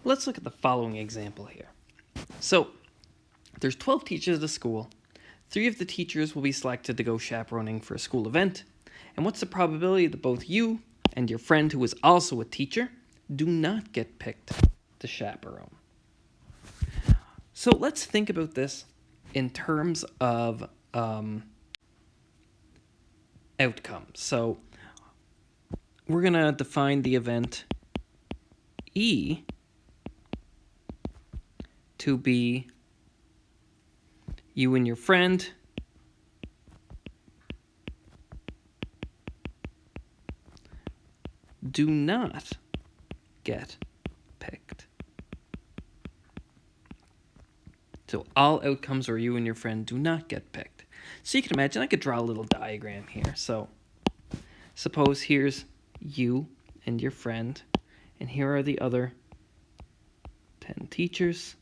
Let's look at the following example here. So, there's 12 teachers at a school. 3 of the teachers will be selected to go chaperoning for a school event. And what's the probability that both you and your friend, who is also a teacher, do not get picked to chaperone? So let's think about this in terms of outcomes. So we're going to define the event E to be you and your friend do not get picked. So all outcomes where you and your friend do not get picked. So you can imagine I could draw a little diagram here. So suppose here's you and your friend, and here are the other 10 teachers.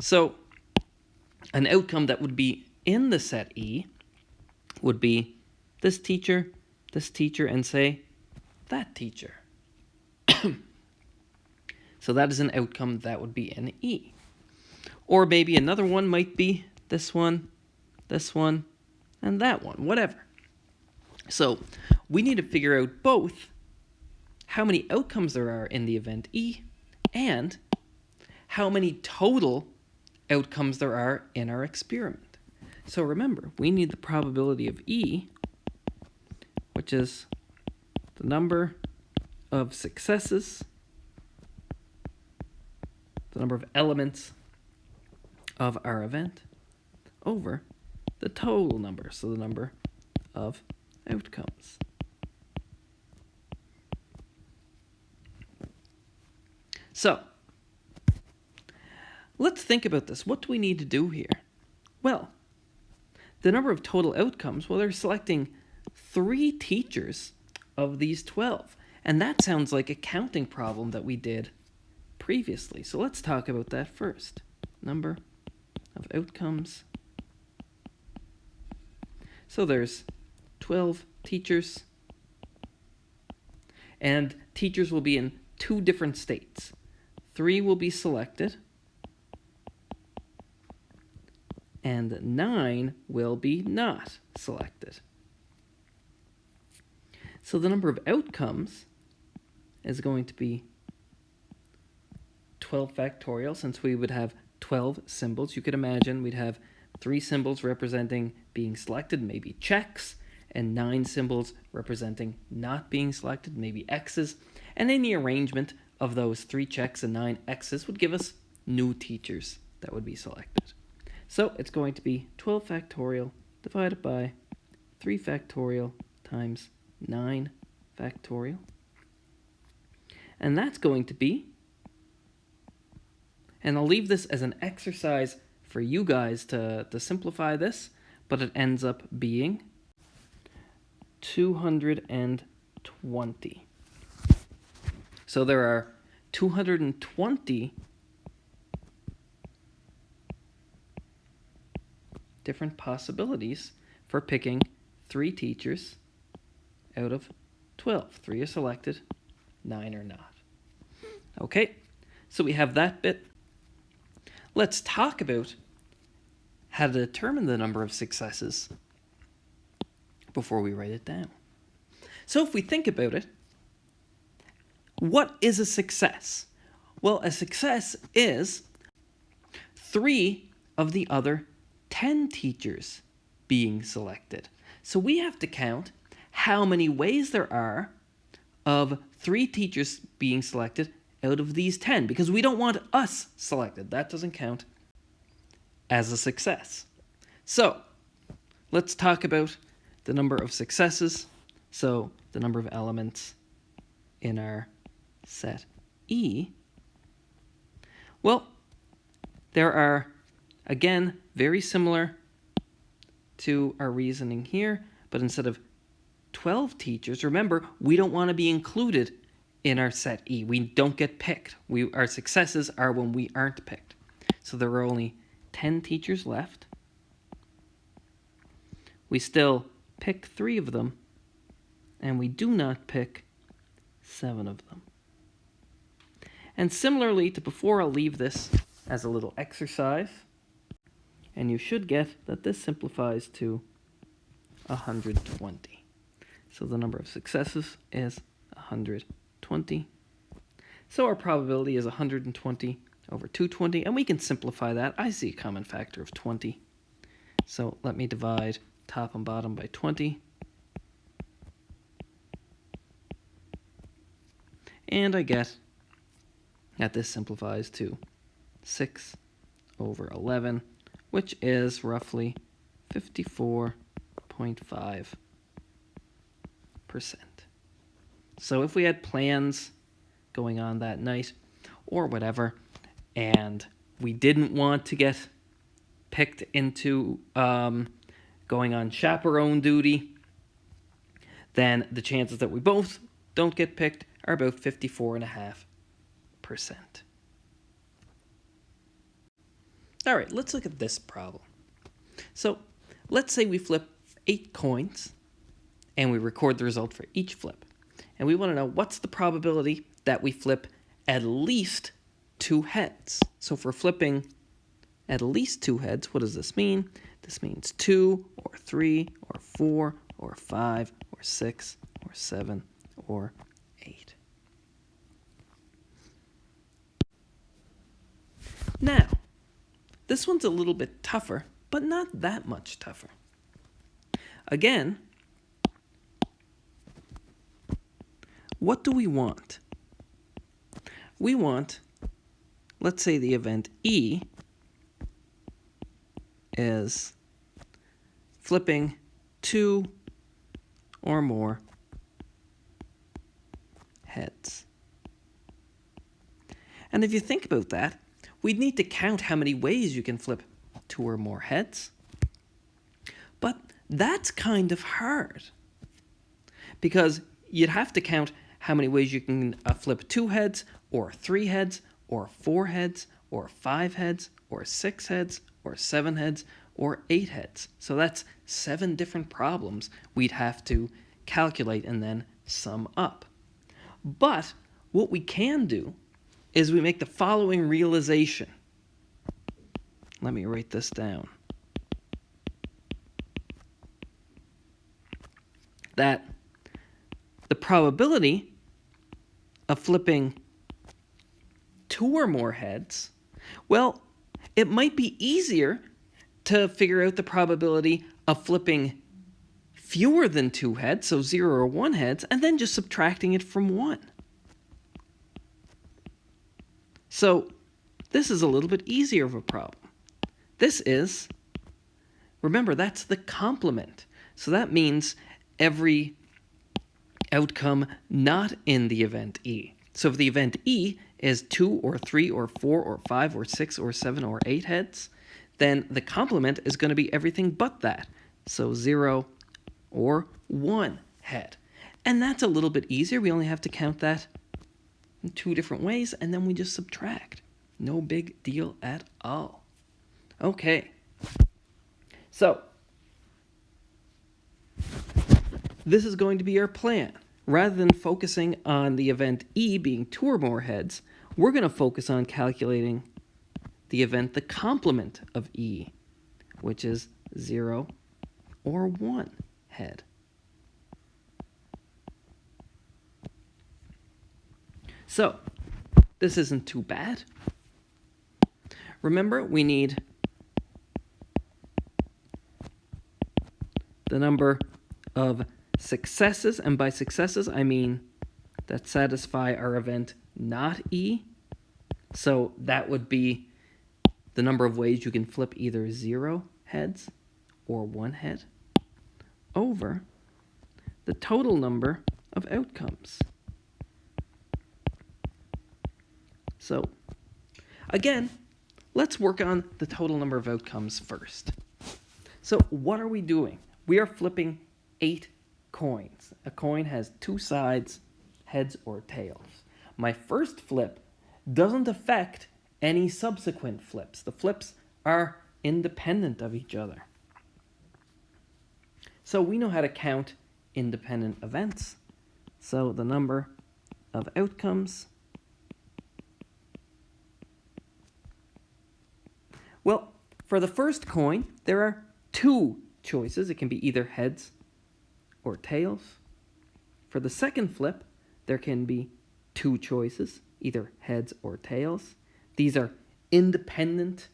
So an outcome that would be in the set E would be this teacher, and say that teacher. So that is an outcome that would be in E. Or maybe another one might be this one, and that one, whatever. So we need to figure out both how many outcomes there are in the event E and how many total outcomes there are in our experiment. So remember, we need the probability of E, which is the number of successes, the number of elements of our event, over the total number, so the number of outcomes. So, let's think about this. What do we need to do here? Well, the number of total outcomes, well, they're selecting 3 teachers of these 12. And that sounds like a counting problem that we did previously. So let's talk about that first. Number of outcomes. So there's 12 teachers. And teachers will be in 2 different states. 3 will be selected, and 9 will be not selected. So the number of outcomes is going to be 12 factorial, since we would have 12 symbols. You could imagine we'd have 3 symbols representing being selected, maybe checks, and 9 symbols representing not being selected, maybe X's. And any arrangement of those 3 checks and 9 X's would give us new teachers that would be selected. So it's going to be 12 factorial divided by 3 factorial times 9 factorial. And that's going to be, and I'll leave this as an exercise for you guys to simplify this, but it ends up being 220. So there are 220 different possibilities for picking 3 teachers out of 12. 3 are selected, 9 are not. Okay, so we have that bit. Let's talk about how to determine the number of successes before we write it down. So if we think about it, what is a success? Well, a success is 3 of the other 10 teachers being selected. So we have to count how many ways there are of 3 teachers being selected out of these 10, because we don't want us selected. That doesn't count as a success. So let's talk about the number of successes. So the number of elements in our set E. Well, there are, again, very similar to our reasoning here, but instead of 12 teachers, remember, we don't want to be included in our set E. We don't get picked. Our successes are when we aren't picked. So there are only 10 teachers left. We still pick 3 of them, and we do not pick 7 of them. And similarly to before, I'll leave this as a little exercise. And you should get that this simplifies to 120. So the number of successes is 120. So our probability is 120 over 220, and we can simplify that. I see a common factor of 20. So let me divide top and bottom by 20. And I get that this simplifies to 6 over 11, which is roughly 54.5%. So if we had plans going on that night or whatever, and we didn't want to get picked into going on chaperone duty, then the chances that we both don't get picked are about 54.5%. All right, let's look at this problem. So let's say we flip 8 coins and we record the result for each flip. And we want to know what's the probability that we flip at least 2 heads. So if we're flipping at least 2 heads, what does this mean? This means 2 or 3 or 4 or 5 or 6 or 7 or 8. Now, this one's a little bit tougher, but not that much tougher. Again, what do we want? We want, let's say the event E is flipping 2 or more heads. And if you think about that, we'd need to count how many ways you can flip 2 or more heads. But that's kind of hard, because you'd have to count how many ways you can flip 2 heads, or 3 heads, or 4 heads, or 5 heads, or 6 heads, or 7 heads, or 8 heads. So that's 7 different problems we'd have to calculate and then sum up. But what we can do is we make the following realization. Let me write this down. That the probability of flipping 2 or more heads, well, it might be easier to figure out the probability of flipping fewer than 2 heads, so 0 or 1 heads, and then just subtracting it from 1. So this is a little bit easier of a problem. This is, remember, that's the complement. So that means every outcome not in the event E. So if the event E is 2 or 3 or 4 or 5 or 6 or 7 or 8 heads, then the complement is going to be everything but that. So 0 or 1 head. And that's a little bit easier. We only have to count that in 2 different ways, and then we just subtract. No big deal at all. Okay. So this is going to be our plan. Rather than focusing on the event E being 2 or more heads, we're going to focus on calculating the event, the complement of E, which is 0 or 1 head. So this isn't too bad. Remember, we need the number of successes, and by successes I mean that satisfy our event not E. So that would be the number of ways you can flip either 0 heads or 1 head over the total number of outcomes. So again, let's work on the total number of outcomes first. So what are we doing? We are flipping 8 coins. A coin has 2 sides, heads or tails. My first flip doesn't affect any subsequent flips. The flips are independent of each other. So we know how to count independent events. So the number of outcomes Well, for the first coin, there are two choices. It can be either heads or tails. For the second flip, there can be two choices, either heads or tails. These are independent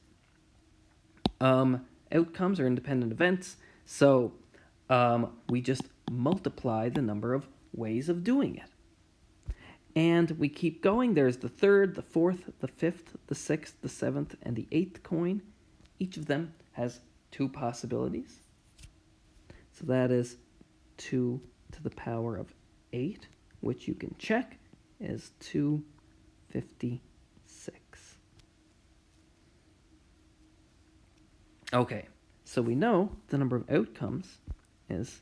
outcomes or independent events. So we just multiply the number of ways of doing it. And we keep going. There's the third, the fourth, the fifth, the sixth, the seventh, and the eighth coin. Each of them has two possibilities. So that is 2 to the power of 8, which you can check is 256. Okay, so we know the number of outcomes is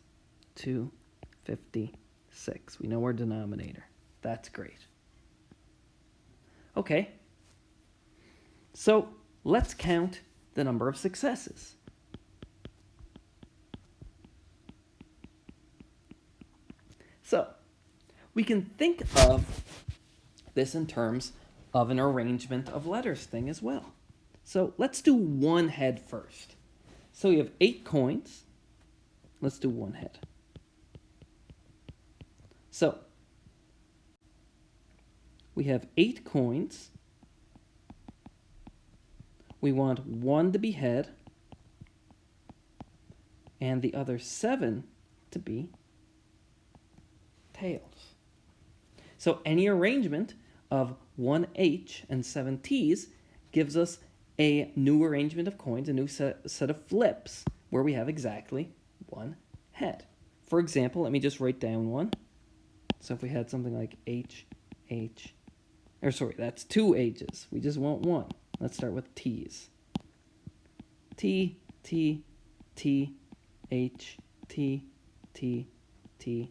256. We know our denominator. That's great. Okay, so let's count the number of successes. So we can think of this in terms of an arrangement of letters thing as well. So let's do one head first. So we have 8 coins. Let's do one head. So we have 8 coins. We want 1 to be head and the other 7 to be tails. So any arrangement of 1 H and 7 T's gives us a new arrangement of coins, a new set of flips, where we have exactly one head. For example, let me just write down one. So if we had something like that's 2 H's. We just want one. Let's start with T's. T, T, T, H, T, T, T,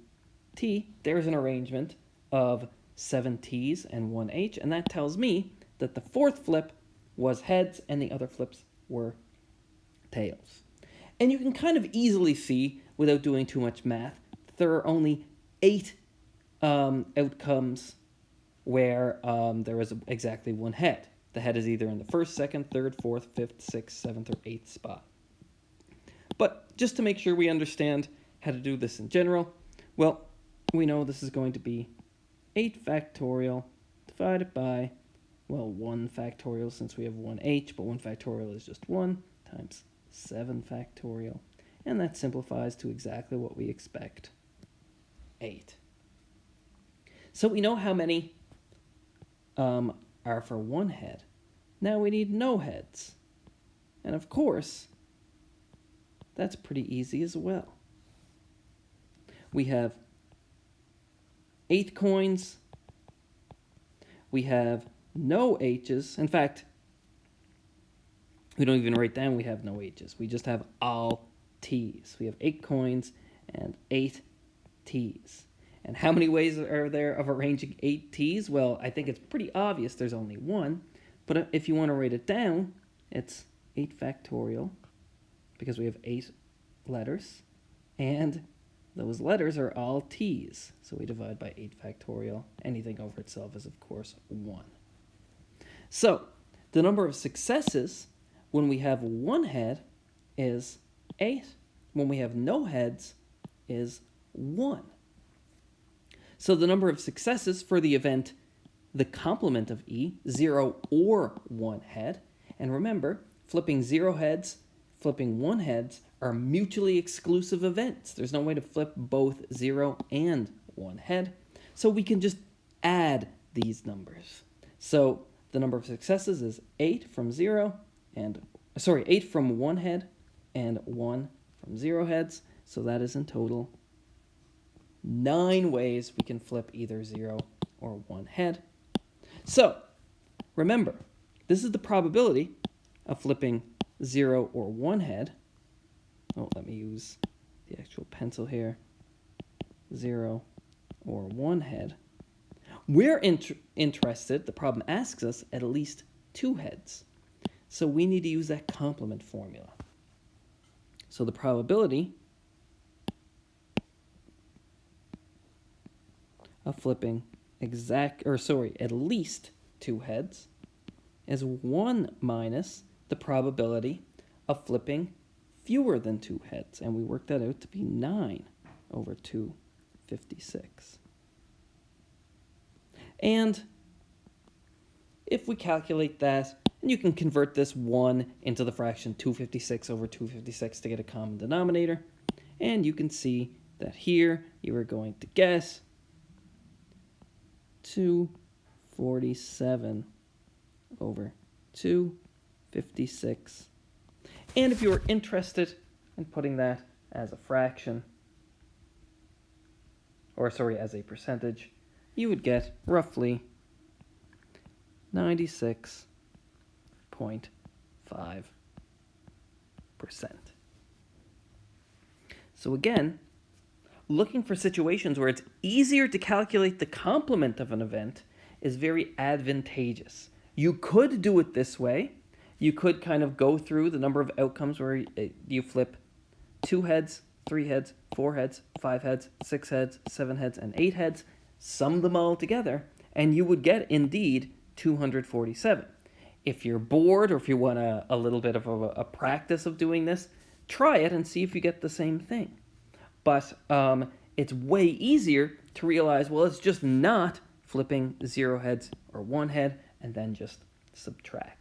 T. There's an arrangement of 7 T's and 1 H, and that tells me that the fourth flip was heads and the other flips were tails. And you can kind of easily see, without doing too much math, that there are only 8 outcomes where there is exactly one head. The head is either in the first, second, third, fourth, fifth, sixth, seventh, or eighth spot. But just to make sure we understand how to do this in general, well, we know this is going to be 8 factorial divided by, well, 1 factorial since we have 1h, but 1 factorial is just 1 times 7 factorial. And that simplifies to exactly what we expect, 8. So we know how many are for one head. Now we need no heads. And of course, that's pretty easy as well. We have 8 coins. We have no H's. In fact, we don't even write down we have no H's. We just have all T's. We have 8 coins and 8 T's. And how many ways are there of arranging 8 T's? Well, I think it's pretty obvious there's only one. But if you want to write it down, it's 8 factorial, because we have 8 letters. And those letters are all T's. So we divide by 8 factorial. Anything over itself is, of course, 1. So the number of successes when we have one head is 8. When we have no heads is 1. So the number of successes for the event, the complement of E, 0 or 1 head. And remember, flipping 0 heads, flipping 1 heads are mutually exclusive events. There's no way to flip both 0 and 1 head. So we can just add these numbers. So the number of successes is 8 from 8 from 1 head and 1 from 0 heads. So that is in total 9 ways we can flip either 0 or 1 head. So remember, this is the probability of flipping 0 or 1 head. Oh, let me use the actual pencil here. 0 or 1 head. We're interested, the problem asks us, at least 2 heads. So we need to use that complement formula. So the probability of flipping at least 2 heads is 1 minus the probability of flipping fewer than 2 heads, and we worked that out to be 9 over 256. And if we calculate that, and you can convert this 1 into the fraction 256 over 256 to get a common denominator, and you can see that here you are going to get 247 over 256. And if you are interested in putting that as a fraction, or sorry, as a percentage, you would get roughly 96.5%. So again, looking for situations where it's easier to calculate the complement of an event is very advantageous. You could do it this way. You could kind of go through the number of outcomes where you flip 2 heads, 3 heads, 4 heads, 5 heads, 6 heads, 7 heads, and 8 heads, sum them all together, and you would get, indeed, 247. If you're bored or if you want a little bit of a practice of doing this, try it and see if you get the same thing. But it's way easier to realize, well, it's just not flipping 0 heads or 1 head and then just subtract.